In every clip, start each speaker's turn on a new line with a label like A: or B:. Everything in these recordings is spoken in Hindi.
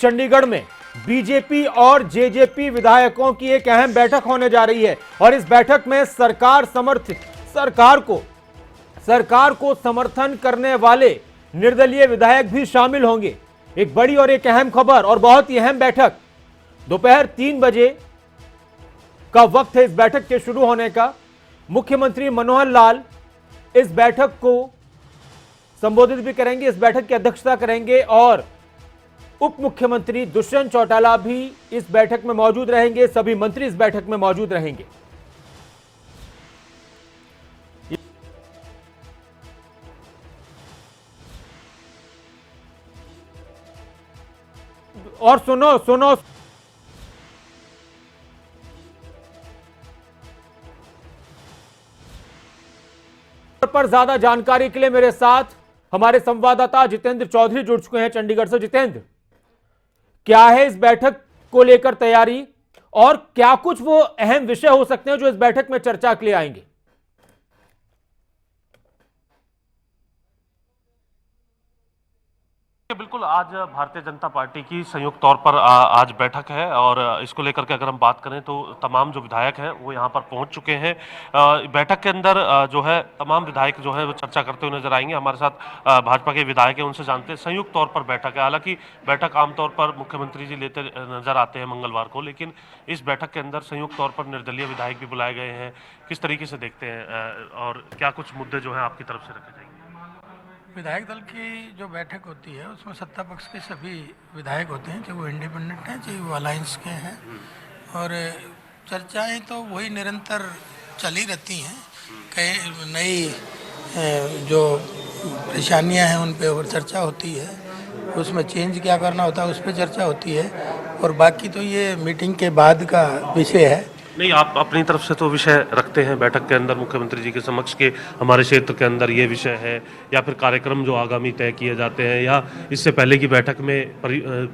A: चंडीगढ़ में बीजेपी और जेजेपी विधायकों की एक अहम बैठक होने जा रही है और इस बैठक में सरकार को समर्थन करने वाले निर्दलीय विधायक भी शामिल होंगे। एक बड़ी और एक अहम खबर और बहुत ही अहम बैठक, दोपहर 3 बजे का वक्त है इस बैठक के शुरू होने का। मुख्यमंत्री मनोहर लाल इस बैठक को संबोधित भी करेंगे, इस बैठक की अध्यक्षता करेंगे और उप मुख्यमंत्री दुष्यंत चौटाला भी इस बैठक में मौजूद रहेंगे। सभी मंत्री इस बैठक में मौजूद रहेंगे। और सुनो पर ज्यादा जानकारी के लिए मेरे साथ हमारे संवाददाता जितेंद्र चौधरी जुड़ चुके हैं चंडीगढ़ से। जितेंद्र, क्या है इस बैठक को लेकर तैयारी और क्या कुछ वो अहम विषय हो सकते हैं जो इस बैठक में चर्चा के लिए आएंगे?
B: बिल्कुल, आज भारतीय जनता पार्टी की संयुक्त तौर पर आज बैठक है और इसको लेकर के अगर हम बात करें तो तमाम जो विधायक हैं वो यहाँ पर पहुँच चुके हैं। बैठक के अंदर जो है तमाम विधायक जो है वो चर्चा करते हुए नजर आएंगे। हमारे साथ भाजपा के विधायक हैं, उनसे जानते हैं संयुक्त तौर पर बैठक है। हालांकि बैठक आमतौर पर मुख्यमंत्री जी लेते नजर आते हैं मंगलवार को, लेकिन इस बैठक के अंदर संयुक्त तौर पर निर्दलीय विधायक भी बुलाए गए हैं। किस तरीके से देखते हैं और क्या कुछ मुद्दे जो है आपकी तरफ से रखे जाएंगे?
C: विधायक दल की जो बैठक होती है उसमें सत्ता पक्ष के सभी विधायक होते हैं, चाहे वो इंडिपेंडेंट हैं चाहे वो अलायंस के हैं, और चर्चाएं तो वही निरंतर चली रहती हैं। कई नई जो परेशानियां हैं उन पे और चर्चा होती है, उसमें चेंज क्या करना होता है उस पर चर्चा होती है, और बाकी तो ये मीटिंग के बाद का विषय है।
B: नहीं, आप अपनी तरफ से तो विषय रखते हैं बैठक के अंदर मुख्यमंत्री जी के समक्ष के हमारे क्षेत्र के अंदर ये विषय है, या फिर कार्यक्रम जो आगामी तय किए जाते हैं, या इससे पहले की बैठक में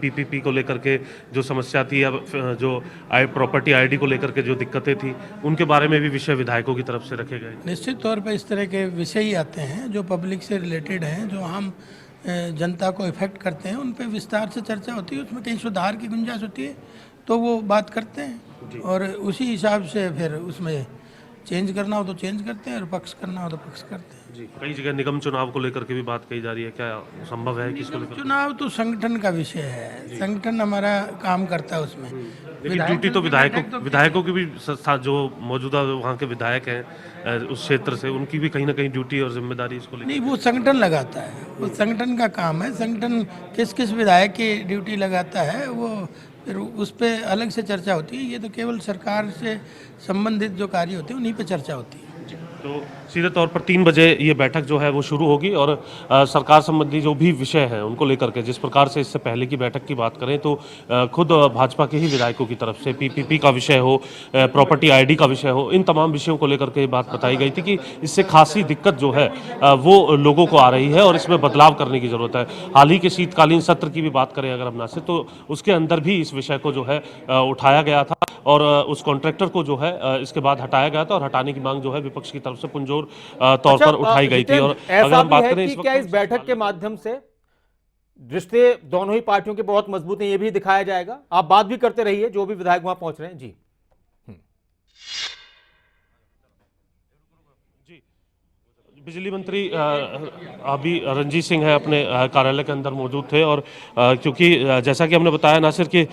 B: पीपीपी को लेकर के जो समस्या थी या जो प्रॉपर्टी आईडी को लेकर के जो दिक्कतें थी उनके बारे में भी विषय विधायकों की तरफ से रखे गए।
C: निश्चित तौर पर इस तरह के विषय ही आते हैं जो पब्लिक से रिलेटेड हैं, जो आम जनता को इफेक्ट करते हैं, उन पर विस्तार से चर्चा होती है। उसमें कहीं सुधार की गुंजाइश होती है तो वो बात करते हैं, और उसी हिसाब से फिर उसमें चेंज करना हो तो चेंज करते हैं और पक्ष करना हो तो पक्ष करते हैं।
B: जी, कई जगह निगम चुनाव को लेकर के भी बात कही जा रही है, क्या संभव है कि इसको लेकर?
C: चुनाव तो संगठन का विषय है, संगठन हमारा काम करता है उसमें,
B: लेकिन ड्यूटी तो विधायकों की भी जो मौजूदा वहाँ के विधायक हैं उस क्षेत्र से, उनकी भी कहीं ना कहीं ड्यूटी और जिम्मेदारी इसको लेकर।
C: नहीं, वो संगठन लगाता है, वो संगठन का काम है। संगठन किस किस विधायक की ड्यूटी लगाता है वो फिर उस पर अलग से चर्चा होती है। ये तो केवल सरकार से संबंधित जो कार्य होते हैं उन्हीं पे चर्चा होती है।
B: तो सीधे तौर पर 3 बजे ये बैठक जो है वो शुरू होगी और सरकार संबंधी जो भी विषय हैं उनको लेकर के, जिस प्रकार से इससे पहले की बैठक की बात करें तो खुद भाजपा के ही विधायकों की तरफ से पीपीपी का विषय हो, प्रॉपर्टी आईडी का विषय हो, इन तमाम विषयों को लेकर के बात बताई गई थी कि इससे खासी दिक्कत जो है वो लोगों को आ रही है और इसमें बदलाव करने की ज़रूरत है। हाल ही के शीतकालीन सत्र की भी बात करें अगर हम नासिर, तो उसके अंदर भी इस विषय को जो है उठाया गया था और उस कॉन्ट्रैक्टर को जो है इसके बाद हटाया गया था और हटाने की मांग जो है विपक्ष की तरफ से पुरजोर तौर पर उठाई गई थी। और अगर हम बात करें
A: क्या इस बैठक के माध्यम से रिश्ते दोनों ही पार्टियों के बहुत मजबूत हैं, ये भी दिखाया जाएगा? आप बात भी करते रहिए, जो भी विधायक वहां पहुंच रहे हैं। जी
B: बिजली मंत्री अभी रणजीत सिंह है अपने कार्यालय के अंदर मौजूद थे और क्योंकि जैसा कि हमने बताया नासिर कि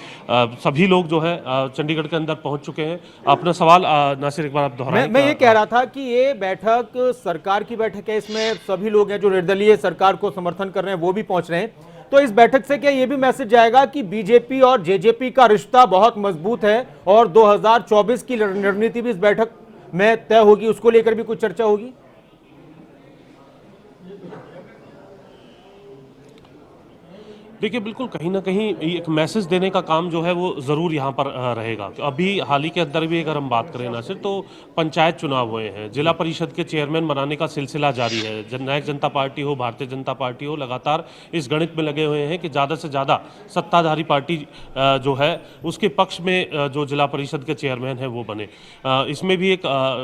B: सभी लोग जो है चंडीगढ़ के अंदर पहुंच चुके हैं। अपना सवाल नासिर एक बार आप दोहराएं।
A: मैं ये कह रहा था कि ये बैठक सरकार की बैठक है, इसमें सभी लोग हैं जो निर्दलीय सरकार को समर्थन कर रहे हैं वो भी पहुंच रहे हैं, तो इस बैठक से क्या ये भी मैसेज जाएगा कि बीजेपी और जेजेपी का रिश्ता बहुत मजबूत है और 2024 की रणनीति भी इस बैठक में तय होगी, उसको लेकर भी कुछ चर्चा होगी?
B: देखिए, बिल्कुल कहीं ना कहीं एक मैसेज देने का काम जो है वो ज़रूर यहाँ पर रहेगा। अभी हाल ही के अंदर भी अगर हम बात करें ना सिर्फ, तो पंचायत चुनाव हुए हैं, जिला परिषद के चेयरमैन बनाने का सिलसिला जारी है। जननायक जनता पार्टी हो, भारतीय जनता पार्टी हो, लगातार इस गणित में लगे हुए हैं कि ज़्यादा से ज़्यादा सत्ताधारी पार्टी जो है उसके पक्ष में जो जिला परिषद के चेयरमैन है वो बने। इसमें भी एक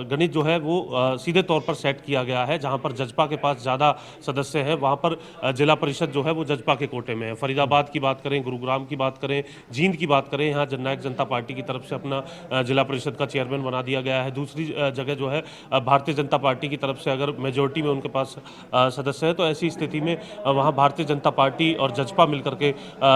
B: गणित जो है वो सीधे तौर पर सेट किया गया है। जहाँ पर जजपा के पास ज़्यादा सदस्य हैं वहाँ पर जिला परिषद जो है वो जजपा के कोटे में है। फरीदाबाद की बात करें, गुरुग्राम की बात करें, जींद की बात करें, यहाँ जननायक जनता पार्टी की तरफ से अपना जिला परिषद का चेयरमैन बना दिया गया है। दूसरी जगह जो है भारतीय जनता पार्टी की तरफ से अगर मेजोरिटी में उनके पास सदस्य है तो ऐसी स्थिति में वहाँ भारतीय जनता पार्टी और जजपा मिलकर के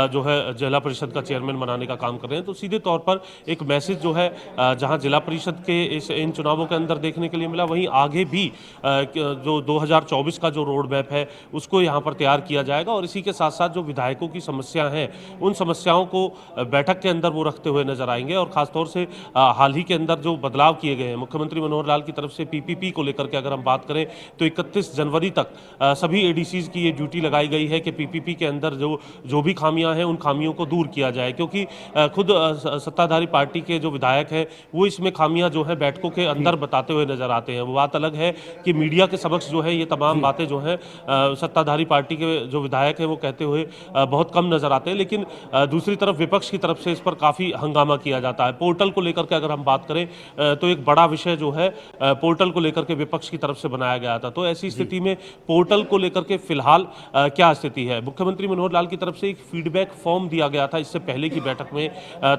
B: जो है जिला परिषद का चेयरमैन बनाने का काम कर रहे हैं। तो सीधे तौर पर एक मैसेज जो है जहाँ जिला परिषद के इन चुनावों के अंदर देखने के लिए मिला, वहीं आगे भी जो 2024 का जो रोड मैप है उसको यहाँ पर तैयार किया जाएगा और इसी के साथ साथ जो विधायकों की समस्या हैं उन समस्याओं को बैठक के अंदर वो रखते हुए नजर आएंगे। और खासतौर से हाल ही के अंदर जो बदलाव किए गए हैं मुख्यमंत्री मनोहर लाल की तरफ से पीपीपी को लेकर के अगर हम बात करें तो 31 जनवरी तक सभी एडीसीज की ये ड्यूटी लगाई गई है कि पीपीपी के अंदर जो भी खामियां हैं उन खामियों को दूर किया जाए, क्योंकि खुद सत्ताधारी पार्टी के जो विधायक हैं वो इसमें खामियां जो है बैठकों के अंदर बताते हुए नजर आते हैं। वो बात अलग है कि मीडिया के समक्ष जो है ये तमाम बातें जो है सत्ताधारी पार्टी के जो विधायक हैं वो कहते हुए बहुत कम नजर आते हैं, लेकिन दूसरी तरफ विपक्ष की तरफ से इस पर काफी हंगामा किया जाता है। पोर्टल को लेकर के अगर हम बात करें तो एक बड़ा विषय जो है पोर्टल को लेकर के विपक्ष की तरफ से बनाया गया था। तो ऐसी स्थिति में पोर्टल को लेकर के फिलहाल क्या स्थिति है, मुख्यमंत्री मनोहर लाल की तरफ से एक फीडबैक फॉर्म दिया गया था इससे पहले की बैठक में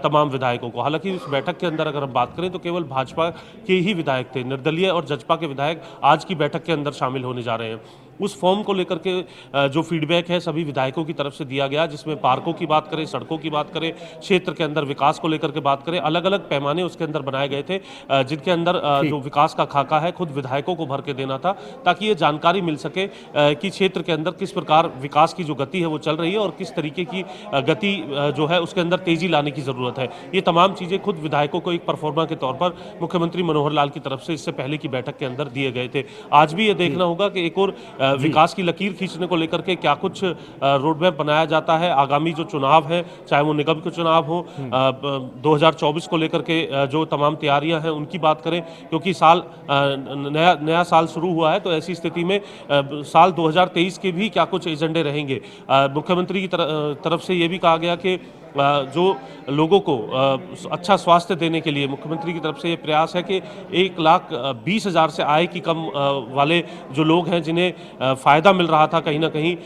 B: तमाम विधायकों को। हालांकि उस बैठक के अंदर अगर हम बात करें तो केवल भाजपा के ही विधायक थे, निर्दलीय और जजपा के विधायक आज की बैठक के अंदर शामिल होने जा रहे हैं। उस फॉर्म को लेकर के जो फीडबैक है सभी विधायकों की तरफ से दिया गया, जिसमें पार्कों की बात करें, सड़कों की बात करें, क्षेत्र के अंदर विकास को लेकर के बात करें, अलग अलग पैमाने उसके अंदर बनाए गए थे जिनके अंदर जो विकास का खाका है खुद विधायकों को भर के देना था, ताकि ये जानकारी मिल सके कि क्षेत्र के अंदर किस प्रकार विकास की जो गति है वो चल रही है और किस तरीके की गति जो है उसके अंदर तेजी लाने की जरूरत है। ये तमाम चीजें खुद विधायकों को एक परफॉर्मा के तौर पर मुख्यमंत्री मनोहर लाल की तरफ से इससे पहले की बैठक के अंदर दिए गए थे। आज भी ये देखना होगा कि एक और विकास की लकीर खींचने को लेकर के क्या कुछ रोड मैप बनाया जाता है। आगामी जो चुनाव है, चाहे वो निगम के चुनाव हो, 2024 को लेकर के जो तमाम तैयारियां हैं उनकी बात करें, क्योंकि साल नया साल शुरू हुआ है, तो ऐसी स्थिति में साल 2023 के भी क्या कुछ एजेंडे रहेंगे। मुख्यमंत्री की तरफ से ये भी कहा गया कि जो लोगों को अच्छा स्वास्थ्य देने के लिए मुख्यमंत्री की तरफ से ये प्रयास है कि 1,20,000 से आय की कम वाले जो लोग हैं जिन्हें फ़ायदा मिल रहा था कहीं ना कहीं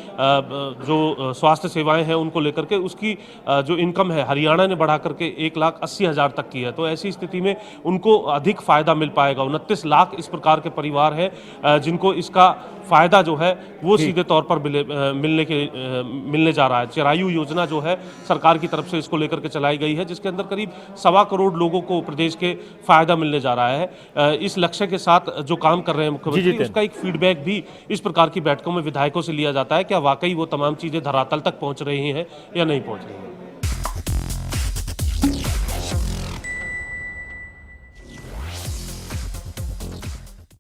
B: जो स्वास्थ्य सेवाएं हैं उनको लेकर के, उसकी जो इनकम है हरियाणा ने बढ़ा करके 1,80,000 तक की है। तो ऐसी स्थिति में उनको अधिक फ़ायदा मिल पाएगा। 29 लाख इस प्रकार के परिवार हैं जिनको इसका फ़ायदा जो है वो सीधे तौर पर मिलने जा रहा है। चिरायु योजना जो है सरकार की तरफ से इसको लेकर के चलाई गई है, जिसके अंदर करीब 1.25 करोड़ लोगों को प्रदेश के फायदा मिलने जा रहा है। इस लक्ष्य के साथ जो काम कर रहे हैं मुख्यमंत्री, उसका एक फीडबैक भी इस प्रकार की बैठकों में विधायकों से लिया जाता है। क्या वाकई वो तमाम चीजें धरातल तक पहुंच रही हैं या नहीं पहुंच रही हैं।